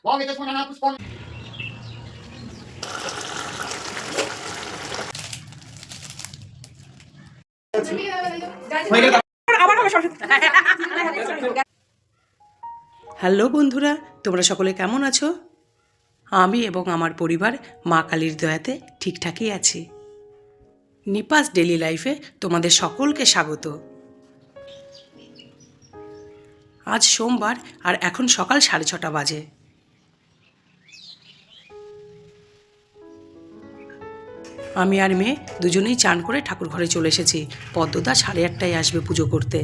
Hello বন্ধুরা, তোমরা সকলে কেমন আছো? আমি এবং আমার পরিবার মা কালীর দয়াতে ঠিকঠাকই আছি। নিপাস ডেলি লাইফে তোমাদের সকলকে স্বাগত। আজ সোমবার আর এখন সকাল 6:30 বাজে। আমি আর মেয়ে দুজনেই চান করে ঠাকুর ঘরে চলে এসেছি। পদ্মদা 8:30টায় আসবে পুজো করতে।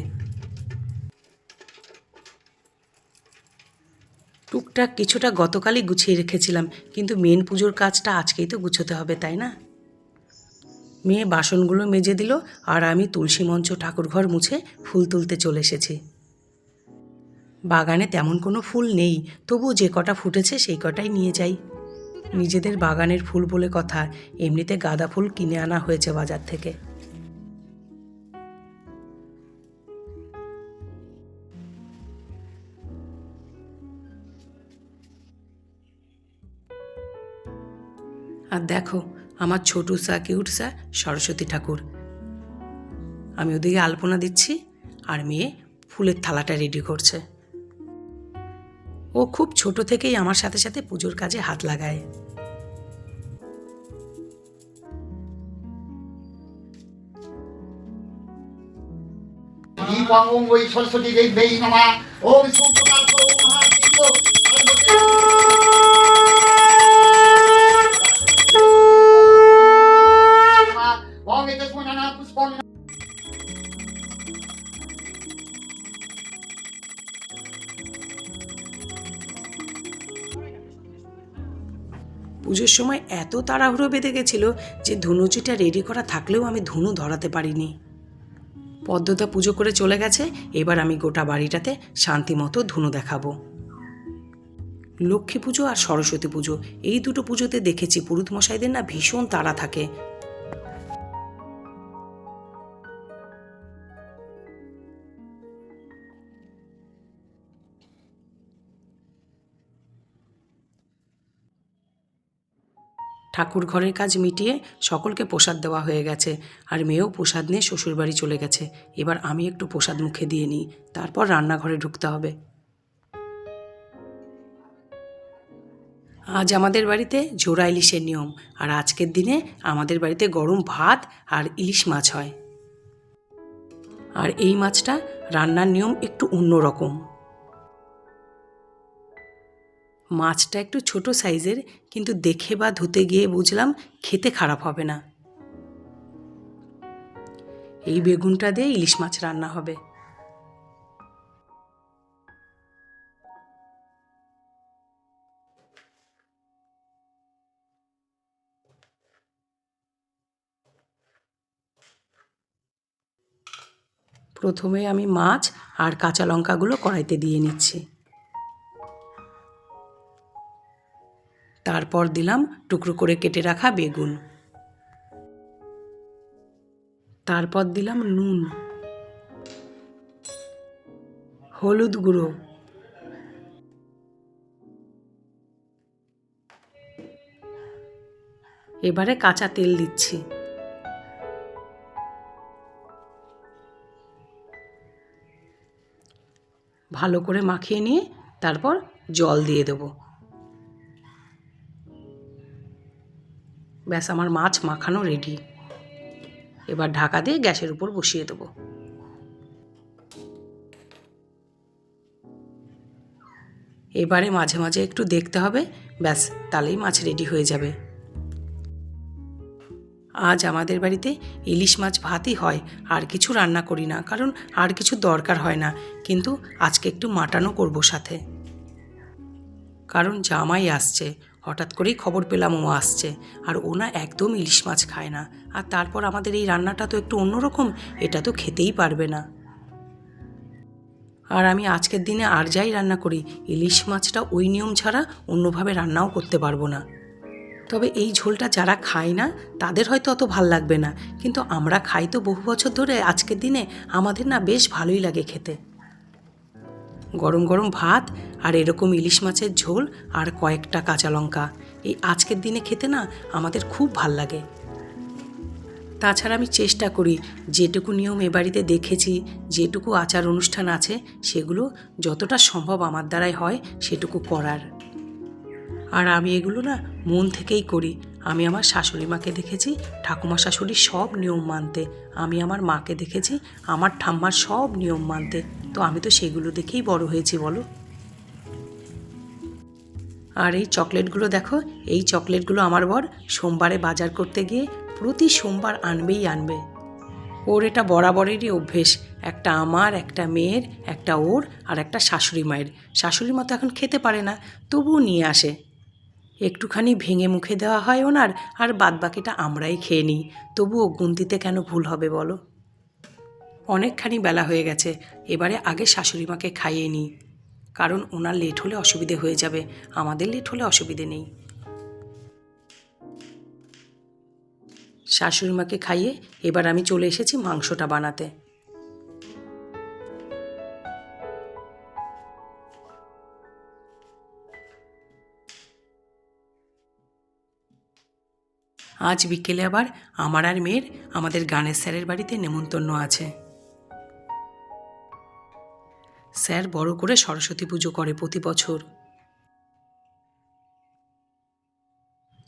টুকটাক কিছুটা গতকালই গুছিয়ে রেখেছিলাম, কিন্তু মেন পুজোর কাজটা আজকেই তো গুছোতে হবে, তাই না? মেয়ে বাসনগুলো মেজে দিল আর আমি তুলসী মঞ্চ ঠাকুরঘর মুছে ফুল তুলতে চলে এসেছি। বাগানে তেমন কোনো ফুল নেই, তবু যে কটা ফুটেছে সেই কটাই নিয়ে যাই। নিজেদের বাগানের ফুল বলে কথা, এমনিতে গাঁদা ফুল কিনে আনা হয়েছে বাজার থেকে। আর দেখো আমার ছোটু সা কিউট সা সরস্বতী ঠাকুর। আমি ওদিকে আলপনা দিচ্ছি আর মেয়ে ফুলের থালাটা রেডি করছে। ও খুব ছোট থেকেই আমার সাথে সাথে পুজোর কাজে হাত লাগায়। সরস্বতী দেবী নমঃ। ওম সুপ্রভাত ওম মহাদীপ। পুজোর সময় এত তাড়াহুড়ো বেঁধে গেছিল যে ধুনুচিটা রেডি করা থাকলেও আমি ধুনু ধরাতে পারিনি। পদ্মতা পুজো করে চলে গেছে, এবার আমি গোটা বাড়িটাতে শান্তি মতো ধুনু দেখাবো। লক্ষ্মী পুজো আর সরস্বতী পুজো, এই দুটো পুজোতে দেখেছি পুরুত মশাইদের না ভীষণ তাড়া থাকে। ঠাকুর ঘরের কাজ মিটিয়ে সকলকে প্রসাদ দেওয়া হয়ে গেছে, আর মেয়েও প্রসাদ নিয়ে শ্বশুরবাড়ি চলে গেছে। এবার আমি একটু প্রসাদ মুখে দিয়ে নিই, তারপর রান্নাঘরে ঢুকতে হবে। আজ আমাদের বাড়িতে জোড়া ইলিশের নিয়ম, আর আজকের দিনে আমাদের বাড়িতে গরম ভাত আর ইলিশ মাছ হয়। আর এই মাছটা রান্নার নিয়ম একটু অন্যরকম। মাছটা একটু ছোট সাইজের, কিন্তু দেখে বা ধুতে গিয়ে বুঝলাম খেতে খারাপ হবে না। এই বেগুনটা দিয়ে ইলিশ মাছ রান্না হবে। প্রথমে আমি মাছ আর কাঁচা লঙ্কাগুলো কড়াইতে দিয়ে নিচ্ছি। তারপর দিলাম টুকরো করে কেটে রাখা বেগুন। তারপর দিলাম নুন, হলুদ গুঁড়ো, এবারে কাঁচা তেল দিচ্ছি। ভালো করে মাখিয়ে নিয়ে তারপর জল দিয়ে দেব। ব্যাস, আমার মাছ মাখানো রেডি। এবার ঢাকা দিয়ে গ্যাসের উপর বসিয়ে দেব। এবারে মাঝে মাঝে একটু দেখতে হবে, ব্যাস তাহলেই মাছ রেডি হয়ে যাবে। আজ আমাদের বাড়িতে ইলিশ মাছ ভাতই হয়, আর কিছু রান্না করি না, কারণ আর কিছু দরকার হয় না। কিন্তু আজকে একটু মাটনও করব সাথে, কারণ জামাই আসছে। হঠাৎ করেই খবর পেলাম ও আসছে, আর ও না একদম ইলিশ মাছ খায় না। আর তারপর আমাদের এই রান্নাটা তো একটু অন্যরকম, এটা তো খেতেই পারবে না। আর আমি আজকের দিনে আর যাই রান্না করি, ইলিশ মাছটা ওই নিয়ম ছাড়া অন্যভাবে রান্নাও করতে পারবো না। তবে এই ঝোলটা যারা খায় না তাদের হয়তো অত ভাল লাগবে না, কিন্তু আমরা খাই তো বহু বছর ধরে। আজকের দিনে আমাদের না বেশ ভালোই লাগে খেতে। গরম গরম ভাত আর এরকম ইলিশ মাছের ঝোল আর কয়েকটা কাঁচা লঙ্কা, এই আজকের দিনে খেতে না আমাদের খুব ভাল লাগে। তাছাড়া আমি চেষ্টা করি যেটুকু নিয়ম এ বাড়িতে দেখেছি, যেটুকু আচার অনুষ্ঠান আছে, সেগুলো যতটা সম্ভব আমার দ্বারাই হয় সেটুকু করার। আর আমি এগুলো না মন থেকেই করি। আমি আমার শাশুড়ি মাকে দেখেছি ঠাকুমা শাশুড়ির সব নিয়ম মানতে, আমি আমার মাকে দেখেছি আমার ঠাম্মার সব নিয়ম মানতে, তো আমি তো সেগুলো দেখেই বড় হয়েছি বলো। আর এই চকলেটগুলো দেখো, এই চকলেটগুলো আমার বর সোমবারে বাজার করতে গিয়ে প্রতি সোমবার আনবেই আনবে। ওর এটা বরাবরেরই অভ্যেস, একটা আমার, একটা মেয়ের, একটা ওর আর একটা শাশুড়ি মায়ের। শাশুড়ি মা তো এখন খেতে পারে না, তবুও নিয়ে আসে। একটুখানি ভেঙে মুখে দেওয়া হয় ওনার, আর বাদবাকিটা আমরাই খেয়ে নিই। তবুও গুনতিতে কেন ভুল হবে বলো। অনেকখানি বেলা হয়ে গেছে, এবারে আগে শাশুড়ি মাকে খাইয়ে নিই, কারণ ওনার লেট হলে অসুবিধে হয়ে যাবে, আমাদের লেট হলে অসুবিধে নেই। শাশুড়ি মাকে খাইয়ে এবার আমি চলে এসেছি মাংসটা বানাতে। আজ বিকেলে আবার আমার আর মেয়ের আমাদের গানের স্যারের বাড়িতে নেমন্তন্ন আছে। স্যার বড় করে সরস্বতী পুজো করে প্রতি বছর,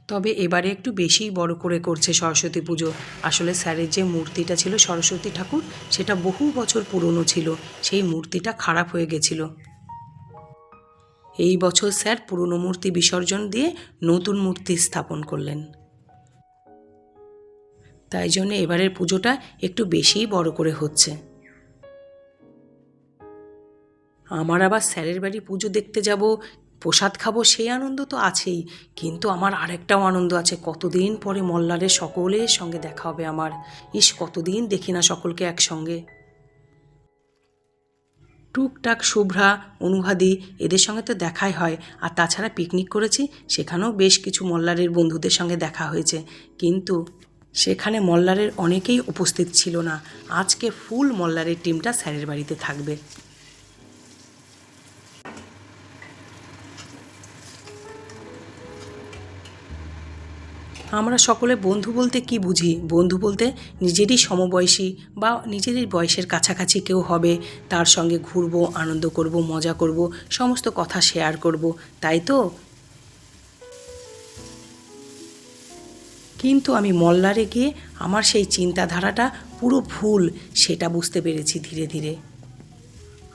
তবে এবারে একটু বেশিই বড় করে করছে সরস্বতী পুজো। আসলে স্যারের যে মূর্তিটা ছিল সরস্বতী ঠাকুর, সেটা বহু বছর পুরনো ছিল, সেই মূর্তিটা খারাপ হয়ে গেছিল। এই বছর স্যার পুরনো মূর্তি বিসর্জন দিয়ে নতুন মূর্তি স্থাপন করলেন, তাই জন্য এবারের পুজোটা একটু বেশিই বড় করে হচ্ছে। আমার আবার স্যারের বাড়ি পুজো দেখতে যাব, প্রসাদ খাবো, সেই আনন্দ তো আছেই, কিন্তু আমার আরেকটাও আনন্দ আছে, কতদিন পরে মল্লারের সকলের সঙ্গে দেখা হবে আমার। ইস, কতদিন দেখি না সকলকে একসঙ্গে। টুকটাক শুভ্রা, অনুভাদি, এদের সঙ্গে তো দেখাই হয়, আর তাছাড়া পিকনিক করেছি, সেখানেও বেশ কিছু মল্লারের বন্ধুদের সঙ্গে দেখা হয়েছে, কিন্তু সেখানে মল্লারের অনেকেই উপস্থিত ছিল না। আজকে ফুল মল্লারের টিমটা স্যারের বাড়িতে থাকবে। আমরা সকলে বন্ধু বলতে কি বুঝি? বন্ধু বলতে নিজেরই সমবয়সী বা নিজেরই বয়সের কাছাকাছি কেউ হবে, তার সঙ্গে ঘুরবো, আনন্দ করব, মজা করব, সমস্ত কথা শেয়ার করব, তাই তো। কিন্তু আমি মল্লারে গিয়ে আমার সেই চিন্তাধারাটা পুরো ভুল, সেটা বুঝতে পেরেছি ধীরে ধীরে।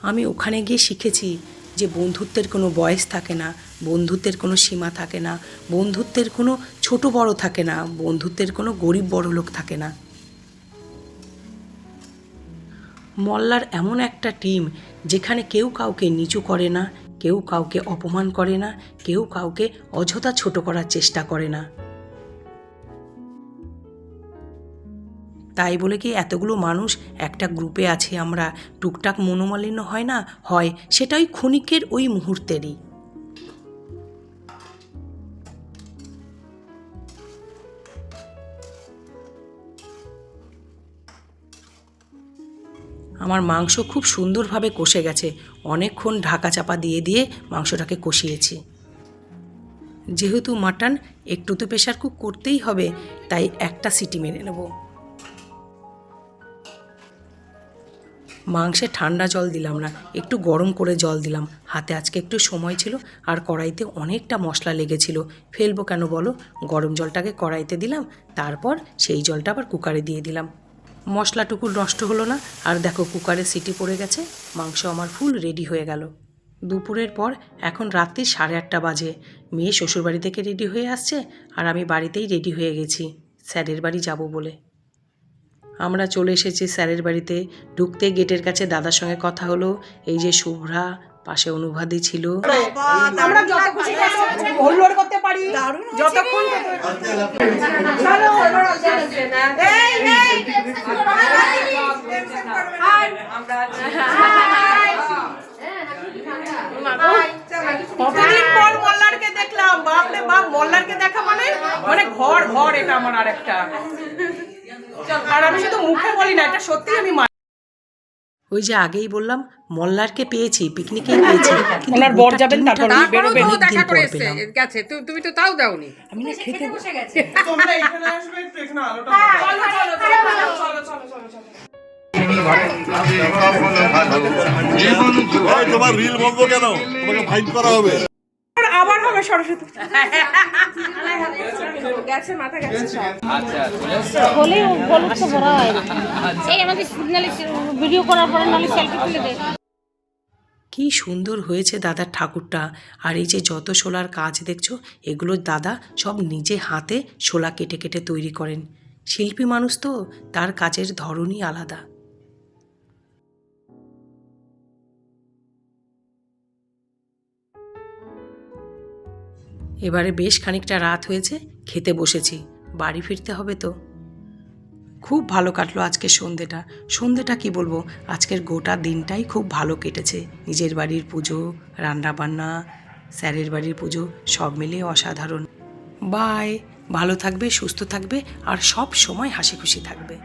আমি ওখানে গিয়ে শিখেছি যে বন্ধুত্বের কোনো বয়স থাকে না, বন্ধুত্বের কোনো সীমা থাকে না, বন্ধুত্বের কোনো ছোট বড় থাকে না, বন্ধুত্বের কোনো গরিব বড় লোক থাকে না। মল্লার এমন একটা টিম যেখানে কেউ কাউকে নিচু করে না, কেউ কাউকে অপমান করে না, কেউ কাউকে অযথা ছোট করার চেষ্টা করে না। তাই বলে কি এতগুলো মানুষ একটা গ্রুপে আছি আমরা, টুকটাক মনোমালিন্য হয় না? হয়, সেটা ওই ক্ষণিকের ওই মুহূর্তেরই। আমার মাংস খুব সুন্দরভাবে কষে গেছে, অনেকক্ষণ ঢাকা চাপা দিয়ে দিয়ে মাংসটাকে কষিয়েছি। যেহেতু মাটন একটু তো প্রেশার কুক করতেই হবে, তাই একটা সিটি মেরে নেব। মাংসে ঠান্ডা জল দিলাম না, একটু গরম করে জল দিলাম। হাতে আজকে একটু সময় ছিল, আর কড়াইতে অনেকটা মশলা লেগেছিল, ফেলবো কেন বলো? গরম জলটাকে কড়াইতে দিলাম, তারপর সেই জলটা আবার কুকারে দিয়ে দিলাম। মশলাটুকু নষ্ট হলো না, আর দেখো কুকারে সিটি পড়ে গেছে, মাংস আমার ফুল রেডি হয়ে গেল। দুপুরের পর এখন রাত্রি 8:30 বাজে। মেয়ে শ্বশুরবাড়ি থেকে রেডি হয়ে আসছে, আর আমি বাড়িতেই রেডি হয়ে গেছি স্যারের বাড়ি যাব বলে। আমরা চলে এসেছি স্যারের বাড়িতে। ঢুকতে গেটের কাছে দাদার সঙ্গে কথা হলো, এই যে শুভ্রা, পাশে অনুভাদি ছিল। আমরা যত খুশি হল্লোড় করতে পারি, যতক্ষণ কতদিন পর মল্লারকে দেখলাম, বাপরে বাপ, মল্লারকে দেখা মানে মানে ঘর ঘর, এটা আমার আর একটা। আর আমি শুধু মুখে বলি না, এটা সত্যি আমি ওই যে আগেই বললাম মল্লারকে পেয়েছি, পিকনিকেই পেয়েছি, কিন্তু ওনার বর গোটা যাবেন, টিমটা তারপর না, উনি বেরোবেন। অনেক দিন দেখা পর করে এসছে পেলাম। গেছে, তুমি তো তাও দাওনি। আমি না খেতে বসে গেছি। তোমরা এখানে আসবে একটু, এখানে আলোটা এই তোমার রিল বন্ধ কেন? তোমাকে ফাইন করা হবে। আবার হবে সরস্বতী। হলে বলুক তো বড় হয় এই আমাদের সিগনালে ভিডিও করার পরে নালে সেলফি তুলে দেয়। কি সুন্দর হয়েছে দাদার ঠাকুরটা। আর এই যে যত শোলার কাজ দেখছো, এগুলো দাদা সব নিজে হাতে শোলা কেটে কেটে তৈরি করেন। শিল্পী মানুষ তো, তার কাজের ধরনই আলাদা। এবারে বেশ খানিকটা রাত হয়েছে, খেতে বসেছি, বাড়ি ফিরতে হবে তো। খুব ভালো কাটলো আজকের সন্ধেটা কি বলবো, আজকের গোটা দিনটাই খুব ভালো কেটেছে। নিজের বাড়ির পুজো, রান্নাবান্না, স্যারের বাড়ির পুজো, সব মিলিয়ে অসাধারণ। বাই, ভালো থাকবে, সুস্থ থাকবে আর সব সময় হাসি খুশি থাকবে।